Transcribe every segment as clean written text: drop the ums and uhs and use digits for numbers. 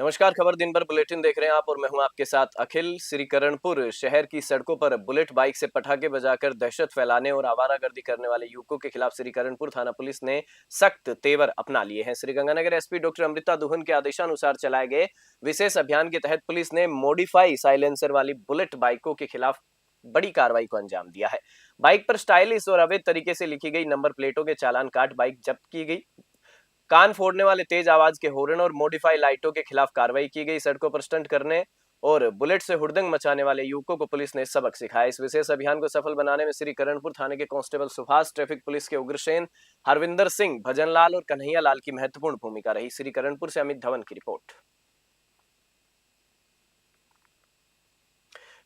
नमस्कार। खबर दिन भर बुलेटिन देख रहे हैं आप और मैं हूं आपके साथ अखिल। श्रीकरणपुर शहर की सड़कों पर बुलेट बाइक से पटाखे बजाकर दहशत फैलाने और आवारागर्दी करने वाले युवकों के खिलाफ श्रीकरणपुर थाना पुलिस ने सख्त तेवर अपना लिए हैं। श्रीगंगानगर एसपी डॉक्टर अमृता दुहन के आदेशानुसार चलाए गए विशेष अभियान के तहत पुलिस ने मॉडिफाई साइलेंसर वाली बुलेट बाइकों के खिलाफ बड़ी कार्रवाई को अंजाम दिया है। बाइक पर स्टाइलिश और अवैध तरीके से लिखी गई नंबर प्लेटों के चालान काट बाइक जब्त की गई। कान फोड़ने वाले तेज आवाज के हॉर्न और मॉडिफाई लाइटों के खिलाफ कार्रवाई की गई। सड़कों पर स्टंट करने और बुलेट से हुड़दंग मचाने वाले युवकों को पुलिस ने सबक सिखाया। इस विशेष अभियान को सफल बनाने में श्रीकरणपुर थाने के कांस्टेबल सुभाष, ट्रैफिक पुलिस के उग्रसेन, हरविंदर सिंह, भजनलाल और कन्हैया लाल की महत्वपूर्ण भूमिका रही। श्रीकरणपुर से अमित धवन की रिपोर्ट।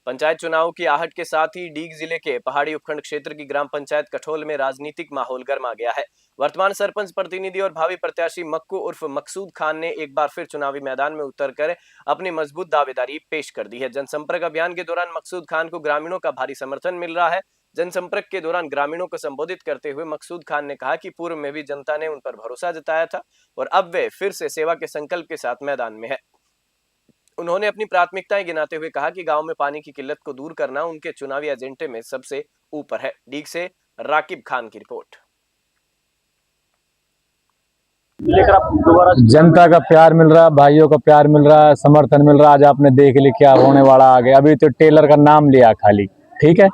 पंचायत चुनाव की आहट के साथ ही डीग जिले के पहाड़ी उपखंड क्षेत्र की ग्राम पंचायत कठोल में राजनीतिक माहौल गर्मा गया है। वर्तमान सरपंच प्रतिनिधि और भावी प्रत्याशी मक्कू उर्फ मकसूद खान ने एक बार फिर चुनावी मैदान में उतरकर अपनी मजबूत दावेदारी पेश कर दी है। जनसंपर्क अभियान के दौरान मकसूद खान को ग्रामीणों का भारी समर्थन मिल रहा है। जनसंपर्क के दौरान ग्रामीणों को संबोधित करते हुए मकसूद खान ने कहा कि पूर्व में भी जनता ने उन पर भरोसा जताया था और अब वे फिर से सेवा के संकल्प के साथ मैदान में है। उन्होंने अपनी प्राथमिकताएं गिनाते हुए कहा कि गांव में पानी की किल्लत को दूर करना उनके चुनावी एजेंडे में सबसे ऊपर है। डीग से राकिब खान की रिपोर्ट। जनता का प्यार मिल रहा है, भाइयों का प्यार मिल रहा है, समर्थन मिल रहा है। आज आपने देख लिया क्या होने वाला आगे। अभी तो टेलर का नाम लिया खाली, ठीक है,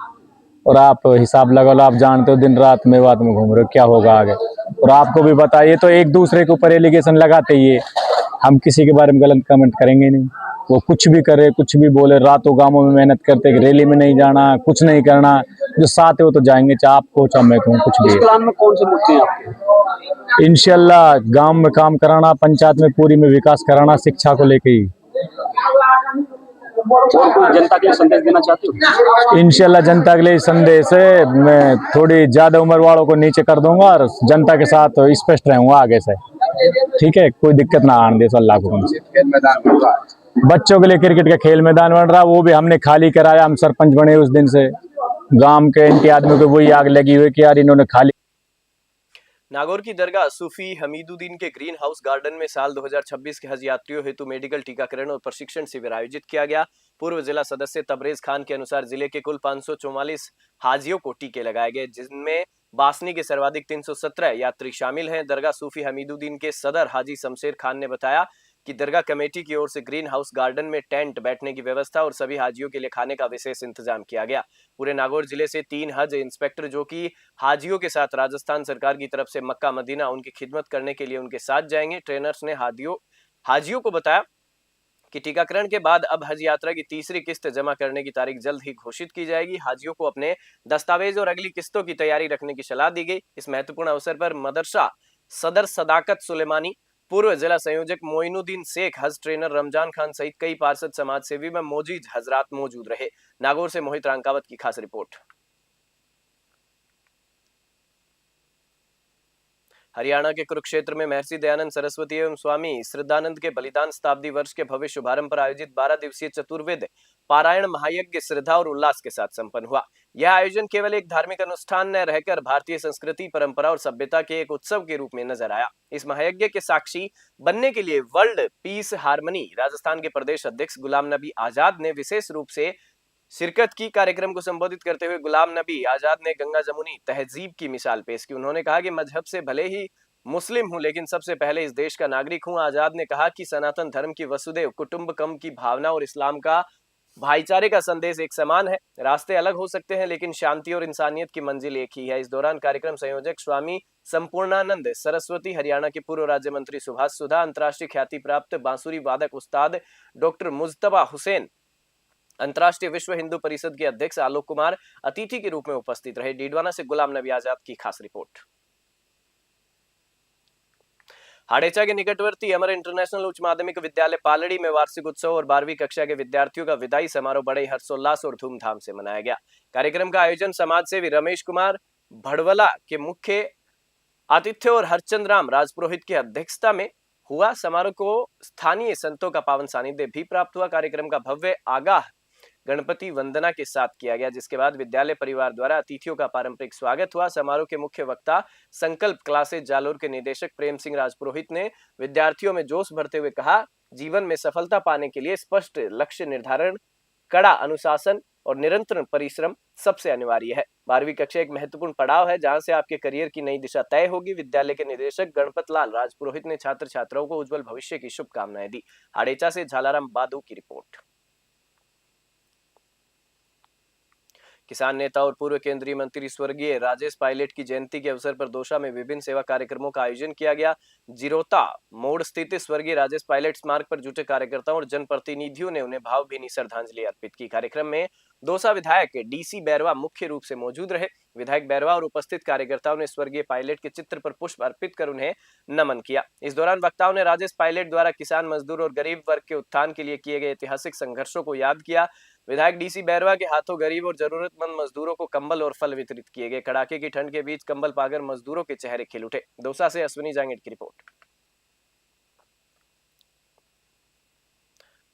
और आप हिसाब लगा लो। आप जानते हो दिन रात मेवात में घूम रहे हो, क्या होगा आगे। और आपको भी बताइए तो एक दूसरे के ऊपर एलिगेशन लगाते ही हम किसी के बारे में गलत कमेंट करेंगे नहीं। वो कुछ भी करे, कुछ भी बोले, रातों गांवों में मेहनत करते, रैली में नहीं जाना, कुछ नहीं करना, जो साथ है वो तो जाएंगे, चाहे आपको चाहे मैं कहूँ, कुछ भी। इस प्लान में कौन से मुद्दे हैं आपके? इंशाल्लाह गांव में काम कराना, पंचायत में पूरी में विकास कराना, शिक्षा को लेके ही। और कोई जनता के लिए संदेश देना चाहते हो? इंशाल्लाह जनता के लिए संदेश है, मैं थोड़ी ज्यादा उम्र वालों को नीचे कर दूंगा और जनता के साथ स्पष्ट रहूंगा आगे से, ठीक है। कोई दिक्कत ना आने दे। अल्लाह को बच्चों के लिए क्रिकेट का खेल मैदान बन रहा, वो भी हमने खाली कराया। हम सरपंच बने उस दिन से गांव के एंटी आदमी को वही आग लगी हुई कि यार इन्होंने खाली। नागौर की दरगाह सूफी हमीदुद्दीन के ग्रीन हाउस गार्डन में साल 2026 के हज यात्रियों हेतु मेडिकल टीकाकरण और प्रशिक्षण शिविर आयोजित किया गया। पूर्व जिला सदस्य तबरेज खान के अनुसार जिले के कुल 544 हाजियों को टीके लगाए गए, जिनमें बासनी के सर्वाधिक 317 यात्री शामिल हैं। दरगाह सूफी हमीदुद्दीन के सदर हाजी शमशेर खान ने बताया कि दरगाह कमेटी की ओर से ग्रीन हाउस गार्डन में टेंट, बैठने की व्यवस्था और सभी हाजियों के लिए खाने का विशेष इंतजाम किया गया। पूरे नागौर जिले से 3 हज इंस्पेक्टर जो कि हाजियों के साथ राजस्थान सरकार की तरफ से मक्का मदीना उनकी खिदमत करने के लिए उनके साथ जाएंगे। ट्रेनर्स ने हाजियों को बताया कि टीकाकरण के बाद अब हज यात्रा की तीसरी किस्त जमा करने की तारीख जल्द ही घोषित की जाएगी। हाजियों को अपने दस्तावेज और अगली किस्तों की तैयारी रखने की सलाह दी गई। इस महत्वपूर्ण अवसर पर मदरसा सदर सदाकत सुलेमानी, पूर्व जिला संयोजक मोइनुद्दीन शेख, हज ट्रेनर रमजान खान सहित कई पार्षद, समाज सेवी व मोजीज हजरात मौजूद रहे। नागौर से मोहित रांकावत की खास रिपोर्ट। हरियाणा के कुरुक्षेत्र में महर्षि दयानंद सरस्वती एवं स्वामी श्रद्धानंद के बलिदान शताब्दी वर्ष के भव्य शुभारंभ पर आयोजित 12 दिवसीय चतुर्वेद पारायण महायज्ञ श्रद्धा और उल्लास के साथ संपन्न हुआ। यह आयोजन केवल एक धार्मिक अनुष्ठान न रहकर भारतीय संस्कृति, परंपरा और सभ्यता के एक उत्सव के रूप में नजर आया। इस महायज्ञ के साक्षी बनने के लिए वर्ल्ड पीस हार्मनी राजस्थान के प्रदेश अध्यक्ष गुलाम नबी आजाद ने विशेष रूप से शिरकत की। कार्यक्रम को संबोधित करते हुए गुलाम नबी आजाद ने गंगा जमुनी तहजीब की मिसाल पेश की। उन्होंने कहा कि मजहब से भले ही मुस्लिम हूं, लेकिन सबसे पहले इस देश का नागरिक हूं। आजाद ने कहा कि सनातन धर्म की वसुदैव कुटुंबकम की भावना और इस्लाम का भाईचारे का संदेश एक समान है। रास्ते अलग हो सकते हैं, लेकिन शांति और इंसानियत की मंजिल एक ही है। इस दौरान कार्यक्रम संयोजक स्वामी संपूर्णानंद सरस्वती, हरियाणा के पूर्व राज्य मंत्री सुभाष सुधा, अंतर्राष्ट्रीय ख्याति प्राप्त बांसुरी वादक उस्ताद डॉक्टर मुज्तबा हुसैन, अंतर्राष्ट्रीय विश्व हिंदू परिषद के अध्यक्ष आलोक कुमार अतिथि के रूप में उपस्थित रहे। डीडवाना से गुलाम नबी आजाद की खास रिपोर्ट। हाड़ेचा के निकटवर्ती अमर इंटरनेशनल उच्च माध्यमिक विद्यालय पालड़ी में वार्षिक उत्सव और 12वीं कक्षा के विद्यार्थियों का विदाई समारोह बड़े हर्षोल्लास और धूमधाम से मनाया गया। कार्यक्रम का आयोजन समाज सेवी रमेश कुमार भड़वला के मुख्य आतिथ्य और हरचंद राम राजपुरोहित की अध्यक्षता में हुआ। समारोह को स्थानीय संतों का पावन सानिध्य भी प्राप्त हुआ। कार्यक्रम का भव्य आगाह गणपति वंदना के साथ किया गया, जिसके बाद विद्यालय परिवार द्वारा अतिथियों का पारंपरिक स्वागत हुआ। समारोह के मुख्य वक्ता संकल्प क्लासेज जालोर के निदेशक प्रेम सिंह राजपुरोहित ने विद्यार्थियों में जोश भरते हुए कहा जीवन में सफलता पाने के लिए स्पष्ट लक्ष्य निर्धारण, कड़ा अनुशासन और निरंतर परिश्रम सबसे अनिवार्य है। 12वीं कक्षा एक महत्वपूर्ण पड़ाव है जहां से आपके करियर की नई दिशा तय होगी। विद्यालय के निदेशक गणपत लाल राजपुरोहित ने छात्र छात्राओं को उज्जवल भविष्य की शुभकामनाएं दी। हाडेचा से झालाराम बादू की रिपोर्ट। किसान नेता और पूर्व केंद्रीय मंत्री स्वर्गीय राजेश पायलट की जयंती के अवसर पर दौसा में विभिन्न सेवा कार्यक्रमों का आयोजन किया गया। जिरोता मोड़ स्थित स्वर्गीय राजेश पायलट स्मारक पर जुटे कार्यकर्ताओं और जनप्रतिनिधियों ने उन्हें भावभीनी श्रद्धांजलि अर्पित की। कार्यक्रम में दौसा विधायक डीसी बैरवा मुख्य रूप से मौजूद रहे। विधायक बैरवा और उपस्थित कार्यकर्ताओं ने स्वर्गीय पायलट के चित्र पर पुष्प अर्पित कर उन्हें नमन किया। इस दौरान वक्ताओं ने राजेश पायलट द्वारा किसान, मजदूर और गरीब वर्ग के उत्थान के लिए किए गए ऐतिहासिक संघर्षों को याद किया। विधायक डीसी बैरवा के हाथों गरीब और जरूरतमंद मजदूरों को कंबल और फल वितरित किए गए। कड़ाके की ठंड के बीच कंबल पाकर मजदूरों के चेहरे खिल उठे। दौसा से अश्विनी जांगेड़ की रिपोर्ट।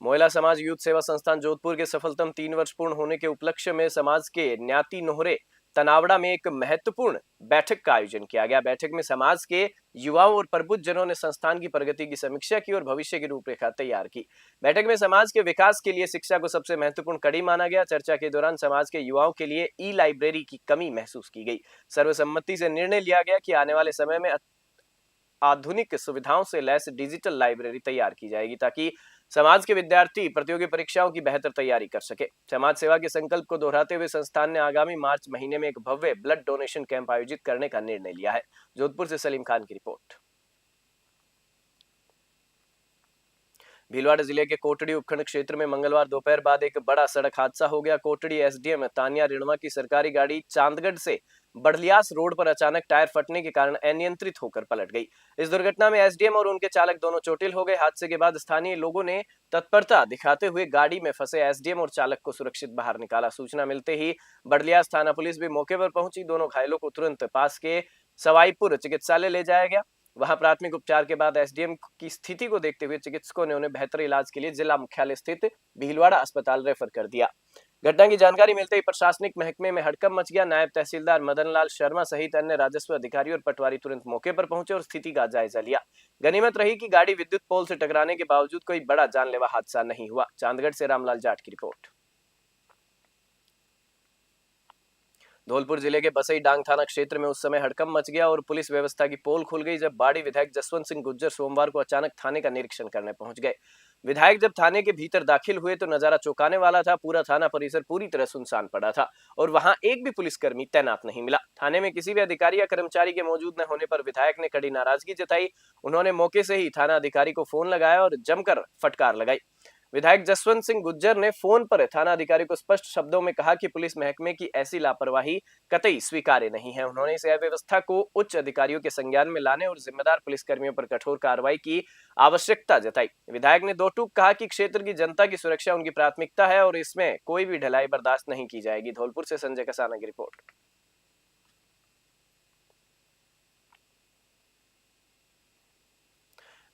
मोयला समाज यूथ सेवा संस्थान जोधपुर के सफलतम 3 वर्ष पूर्ण होने के उपलक्ष्य में समाज के न्याती नोहरे तनावड़ा में एक महत्वपूर्ण बैठक का आयोजन किया गया। बैठक में समाज के युवाओं और प्रबुद्ध जनों ने संस्थान की प्रगति की समीक्षा की और भविष्य की रूपरेखा तैयार की। बैठक में समाज के विकास के लिए शिक्षा को सबसे महत्वपूर्ण कड़ी माना गया। चर्चा के दौरान समाज के युवाओं के लिए ई लाइब्रेरी की कमी महसूस की गई। सर्वसम्मति से निर्णय लिया गया कि आने वाले समय में आधुनिक सुविधाओं से लैस डिजिटल लाइब्रेरी तैयार की जाएगी ताकि समाज के विद्यार्थी प्रतियोगी परीक्षाओं की बेहतर तैयारी कर सके। समाज सेवा के संकल्प को दोहराते हुए संस्थान ने आगामी मार्च महीने में एक भव्य ब्लड डोनेशन कैंप आयोजित करने का निर्णय लिया है। जोधपुर से सलीम खान की रिपोर्ट। भीलवाड़ा जिले के कोटड़ी उपखंड क्षेत्र में मंगलवार दोपहर बाद एक बड़ा सड़क हादसा हो गया। कोटड़ी एसडीएम तानिया रिणवा की सरकारी गाड़ी चांदगढ़ से बड़लियास रोड पर अचानक टायर फटने के कारण अनियंत्रित होकर पलट गई। इस दुर्घटना में एसडीएम और उनके चालक दोनों चोटिल हो गए। हादसे के बाद स्थानीय लोगों ने तत्परता दिखाते हुए गाड़ी में फंसे एसडीएम और चालक को सुरक्षित बाहर निकाला। सूचना मिलते ही बड़लियास थाना पुलिस भी मौके पर पहुंची। दोनों घायलों को तुरंत पास के सवाईपुर चिकित्सालय ले जाया गया। वहां प्राथमिक उपचार के बाद एसडीएम की स्थिति को देखते हुए चिकित्सकों ने उन्हें बेहतर इलाज के लिए जिला मुख्यालय स्थित भीलवाड़ा अस्पताल रेफर कर दिया। घटना की जानकारी मिलते ही प्रशासनिक महकमे में हड़कंप मच गया। नायब तहसीलदार मदन लाल शर्मा सहित अन्य राजस्व अधिकारी और पटवारी तुरंत मौके पर पहुंचे और स्थिति का जायजा लिया। गनीमत रही कि गाड़ी विद्युत पोल से टकराने के बावजूद कोई बड़ा जानलेवा हादसा नहीं हुआ। चांदगढ़ से रामलाल जाट की रिपोर्ट। धौलपुर जिले के बसई डांग थाना क्षेत्र में उस समय हड़कंप मच गया और पुलिस व्यवस्था की पोल खुल गई जब बाड़ी विधायक जसवंत सिंह गुज्जर सोमवार को अचानक थाने का निरीक्षण करने पहुंच गए। विधायक जब थाने के भीतर दाखिल हुए तो नजारा चौंकाने वाला था। पूरा थाना परिसर पूरी तरह सुनसान पड़ा था और वहां एक भी पुलिसकर्मी तैनात नहीं मिला। थाने में किसी भी अधिकारी या कर्मचारी के मौजूद न होने पर विधायक ने कड़ी नाराजगी जताई। उन्होंने मौके से ही थाना अधिकारी को फोन लगाया और जमकर फटकार लगाई। विधायक जसवंत सिंह गुज्जर ने फोन पर थाना अधिकारी को स्पष्ट शब्दों में कहा कि पुलिस महकमे की ऐसी लापरवाही कतई स्वीकार्य नहीं है। उन्होंने इस अव्यवस्था को उच्च अधिकारियों के संज्ञान में लाने और जिम्मेदार पुलिसकर्मियों पर कठोर कार्रवाई की आवश्यकता जताई। विधायक ने दो टूक कहा कि क्षेत्र की जनता की सुरक्षा उनकी प्राथमिकता है और इसमें कोई भी ढिलाई बर्दाश्त नहीं की जाएगी। धौलपुर से संजय कसाना की रिपोर्ट।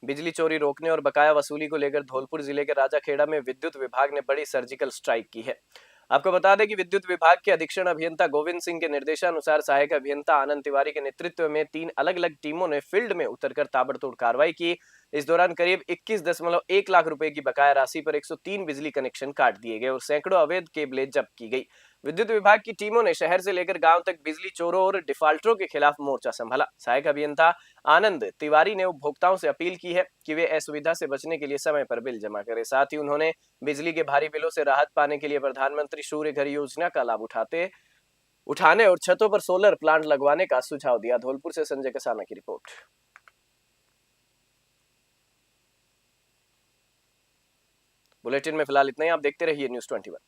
बिजली चोरी रोकने और बकाया वसूली को लेकर धौलपुर जिले के राजाखेड़ा में विद्युत विभाग ने बड़ी सर्जिकल स्ट्राइक की है। आपको बता दें कि विद्युत विभाग के अधीक्षण अभियंता गोविंद सिंह के निर्देशानुसार सहायक अभियंता आनंद तिवारी के नेतृत्व में 3 अलग-अलग टीमों ने फील्ड में उतरकर ताबड़तोड़ कार्रवाई की। इस दौरान करीब 21.1 लाख रुपए की बकाया राशि पर 103 बिजली कनेक्शन काट दिए गए और सैकड़ों अवैध केबलें जब्त की गई। विद्युत विभाग की टीमों ने शहर से लेकर गांव तक बिजली चोरों और डिफाल्टरों के खिलाफ मोर्चा संभाला। सहायक अभियंता आनंद तिवारी ने उपभोक्ताओं से अपील की है कि वे असुविधा से बचने के लिए समय पर बिल जमा करें। साथ ही उन्होंने बिजली के भारी बिलों से राहत पाने के लिए प्रधानमंत्री सूर्य घर योजना का लाभ उठाने और छतों पर सोलर प्लांट लगवाने का सुझाव दिया। धौलपुर से संजय कसाना की रिपोर्ट। बुलेटिन में फिलहाल इतना ही। आप देखते रहिए न्यूज़ 21।